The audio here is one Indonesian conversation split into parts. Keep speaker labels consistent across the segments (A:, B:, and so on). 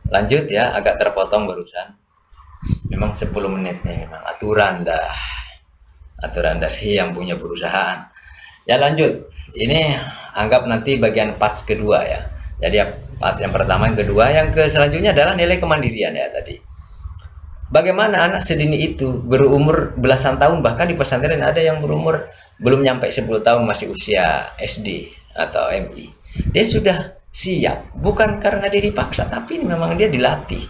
A: Lanjut ya, agak terpotong barusan. Memang 10 menit nih, memang aturan dah. Aturan dari yang punya perusahaan. Ya lanjut. Ini anggap nanti bagian part kedua ya. Jadi part yang pertama, yang kedua, yang ke selanjutnya adalah nilai kemandirian ya tadi. Bagaimana anak sedini itu berumur belasan tahun, bahkan di pesantren ada yang berumur belum nyampe 10 tahun, masih usia SD atau MI. Dia sudah siap, bukan karena dia dipaksa, tapi memang dia dilatih.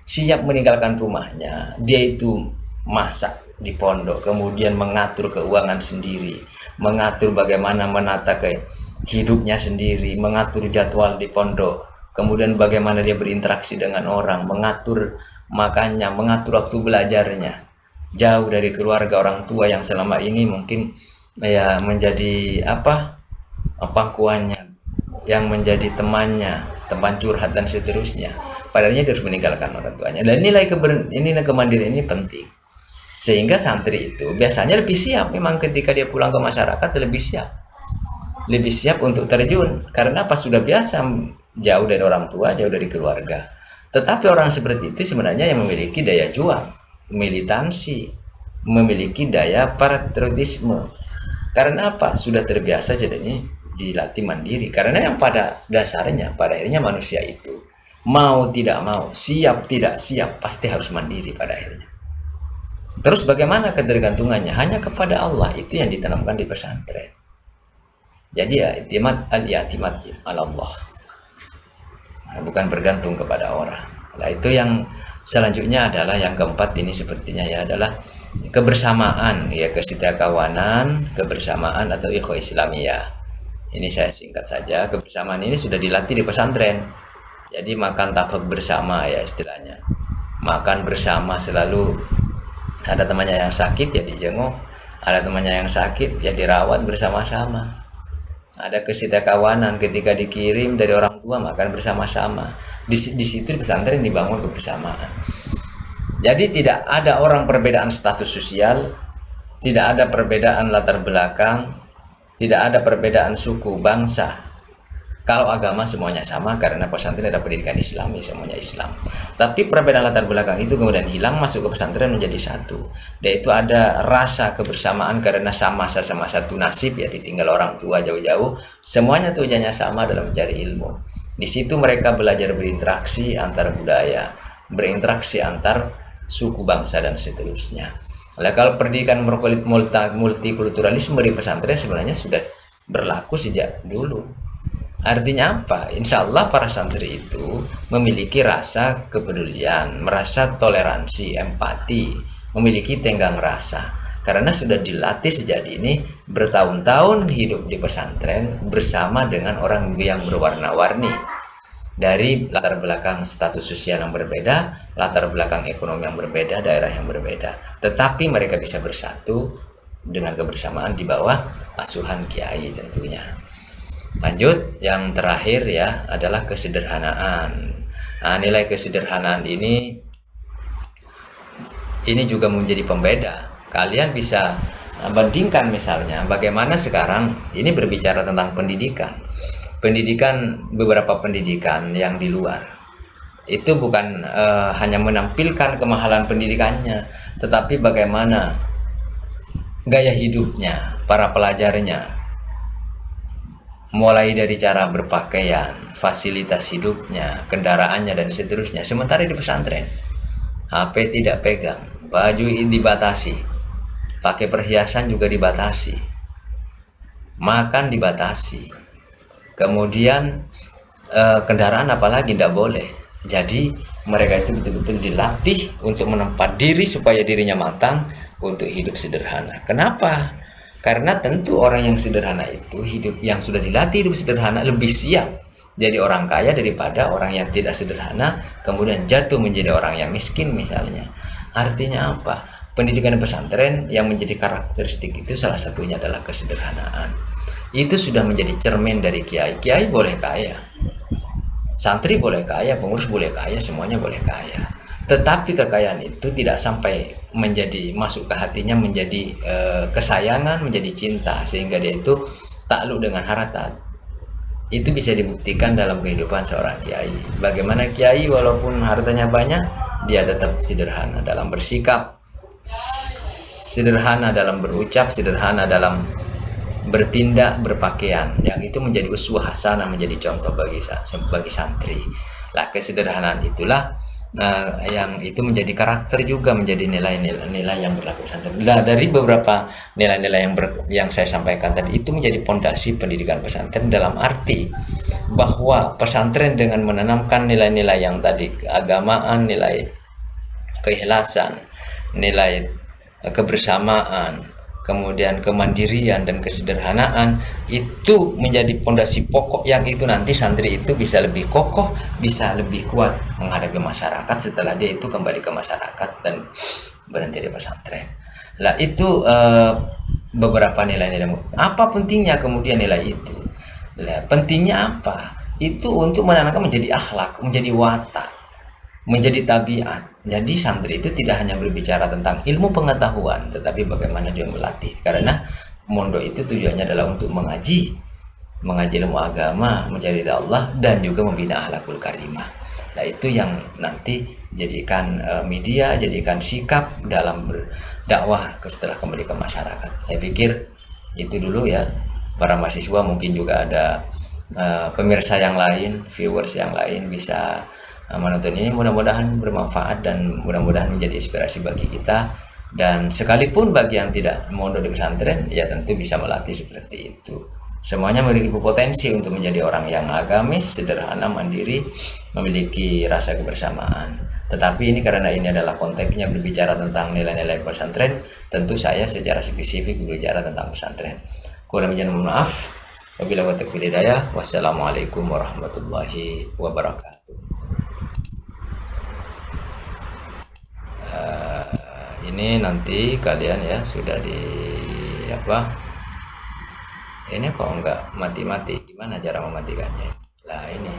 A: Siap meninggalkan rumahnya. Dia itu masak di pondok, kemudian mengatur keuangan sendiri, mengatur bagaimana menata ke hidupnya sendiri, mengatur jadwal di pondok, kemudian bagaimana dia berinteraksi dengan orang, mengatur makannya, mengatur waktu belajarnya, jauh dari keluarga orang tua yang selama ini mungkin ya menjadi apa pangkuannya, yang menjadi temannya, teman curhat dan seterusnya. Padahalnya dia harus meninggalkan orang tuanya. Dan nilai kemandirian ini penting. Sehingga santri itu biasanya lebih siap, memang ketika dia pulang ke masyarakat lebih siap. Lebih siap untuk terjun karena apa, sudah biasa jauh dari orang tua, jauh dari keluarga. Tetapi orang seperti itu sebenarnya yang memiliki daya juang, militansi, memiliki daya patriotisme. Karena apa? Sudah terbiasa jadinya dilatih mandiri. Karena yang pada dasarnya, pada akhirnya manusia itu mau tidak mau, siap tidak siap, pasti harus mandiri pada akhirnya. Terus bagaimana ketergantungannya? Hanya kepada Allah, itu yang ditanamkan di pesantren. Jadi ya al-i'timad Allah. Nah, bukan bergantung kepada orang. Nah, itu yang selanjutnya adalah yang keempat ini sepertinya ya, adalah kebersamaan ya, kesetiakawanan, kebersamaan atau ikhwah Islamiyah. Ini saya singkat saja. Kebersamaan ini sudah dilatih di pesantren. Jadi makan tabak bersama ya istilahnya. Makan bersama, selalu ada temannya yang sakit ya dijenguk, ada temannya yang sakit ya dirawat bersama-sama. Ada kesetiakawanan ketika dikirim dari orang tua, makan bersama-sama. Di situ di pesantren dibangun kebersamaan. Jadi tidak ada orang perbedaan status sosial, tidak ada perbedaan latar belakang, tidak ada perbedaan suku, bangsa. Kalau agama semuanya sama karena pesantren ada pendidikan Islami, semuanya Islam. Tapi perbedaan latar belakang itu kemudian hilang, masuk ke pesantren menjadi satu. Dan itu ada rasa kebersamaan karena sama-sama satu nasib ya, ditinggal orang tua jauh-jauh. Semuanya tujuannya sama dalam mencari ilmu. Di situ mereka belajar berinteraksi antar budaya, berinteraksi antar suku, bangsa dan seterusnya. Nah, kalau pendidikan multikulturalisme di pesantren sebenarnya sudah berlaku sejak dulu. Artinya apa? Insya Allah para santri itu memiliki rasa kepedulian, merasa toleransi, empati, memiliki tenggang rasa. Karena sudah dilatih sejak dini, bertahun-tahun hidup di pesantren bersama dengan orang yang berwarna-warni. Dari latar belakang status sosial yang berbeda, latar belakang ekonomi yang berbeda, daerah yang berbeda. Tetapi mereka bisa bersatu dengan kebersamaan di bawah asuhan kiai tentunya. Lanjut, yang terakhir ya adalah kesederhanaan. Nah, nilai kesederhanaan ini juga menjadi pembeda. Kalian bisa bandingkan misalnya bagaimana sekarang ini berbicara tentang pendidikan. Beberapa pendidikan yang di luar itu bukan hanya menampilkan kemahalan pendidikannya, tetapi bagaimana gaya hidupnya para pelajarnya, mulai dari cara berpakaian, fasilitas hidupnya, kendaraannya dan seterusnya. Sementara di pesantren HP tidak pegang, baju dibatasi, pakai perhiasan juga dibatasi, makan dibatasi, kemudian kendaraan apalagi tidak boleh. Jadi mereka itu betul-betul dilatih untuk menempat diri supaya dirinya matang untuk hidup sederhana. Kenapa? Karena tentu orang yang sederhana itu, hidup yang sudah dilatih hidup sederhana, lebih siap jadi orang kaya daripada orang yang tidak sederhana kemudian jatuh menjadi orang yang miskin misalnya. Artinya apa? Pendidikan pesantren yang menjadi karakteristik itu salah satunya adalah kesederhanaan. Itu sudah menjadi cermin dari kiai. Kiai boleh kaya, santri boleh kaya, pengurus boleh kaya, semuanya boleh kaya. Tetapi kekayaan itu tidak sampai menjadi masuk ke hatinya, menjadi kesayangan, menjadi cinta, sehingga dia itu takluk dengan harta. itu bisa dibuktikan dalam kehidupan seorang kiai. Bagaimana kiai walaupun hartanya banyak, dia tetap sederhana dalam bersikap, sederhana dalam berucap, sederhana dalam bertindak, berpakaian. Yang itu menjadi uswah hasanah, menjadi contoh bagi santri. Lah kesederhanaan itulah yang itu menjadi karakter juga, menjadi nilai-nilai yang berlaku pesantren. Nah, dari beberapa nilai-nilai yang saya sampaikan tadi itu menjadi pondasi pendidikan pesantren, dalam arti bahwa pesantren dengan menanamkan nilai-nilai yang tadi, keagamaan, nilai keikhlasan, nilai kebersamaan, kemudian kemandirian dan kesederhanaan, itu menjadi pondasi pokok yang itu nanti santri itu bisa lebih kokoh, bisa lebih kuat menghadapi masyarakat setelah dia itu kembali ke masyarakat dan berhenti di pesantren. Lah itu beberapa nilai-nilai. Apa pentingnya kemudian nilai itu? Lah pentingnya apa? Itu untuk menanamkan menjadi akhlak, menjadi watak, menjadi tabiat. Jadi santri itu tidak hanya berbicara tentang ilmu pengetahuan, tetapi bagaimana dia melatih. Karena mondok itu tujuannya adalah untuk mengaji ilmu agama, mencari Allah, dan juga membina akhlakul karimah. Nah itu yang nanti jadikan media, jadikan sikap dalam berdakwah setelah kembali ke masyarakat. Saya pikir itu dulu ya, para mahasiswa. Mungkin juga ada pemirsa yang lain, viewers yang lain bisa menonton ini, mudah-mudahan bermanfaat dan mudah-mudahan menjadi inspirasi bagi kita. Dan sekalipun bagi yang tidak mondok di pesantren, ya tentu bisa melatih seperti itu. Semuanya memiliki potensi untuk menjadi orang yang agamis, sederhana, mandiri, memiliki rasa kebersamaan. Tetapi ini karena ini adalah konteksnya berbicara tentang nilai-nilai pesantren, tentu saya secara spesifik berbicara tentang pesantren. Kurang lebihnya mohon maaf. Wabillahi taufiq hidayah. Wassalamualaikum warahmatullahi wabarakatuh. Ini nanti kalian ya sudah di apa, ini kok enggak mati-mati, gimana cara mematikannya? Lah ini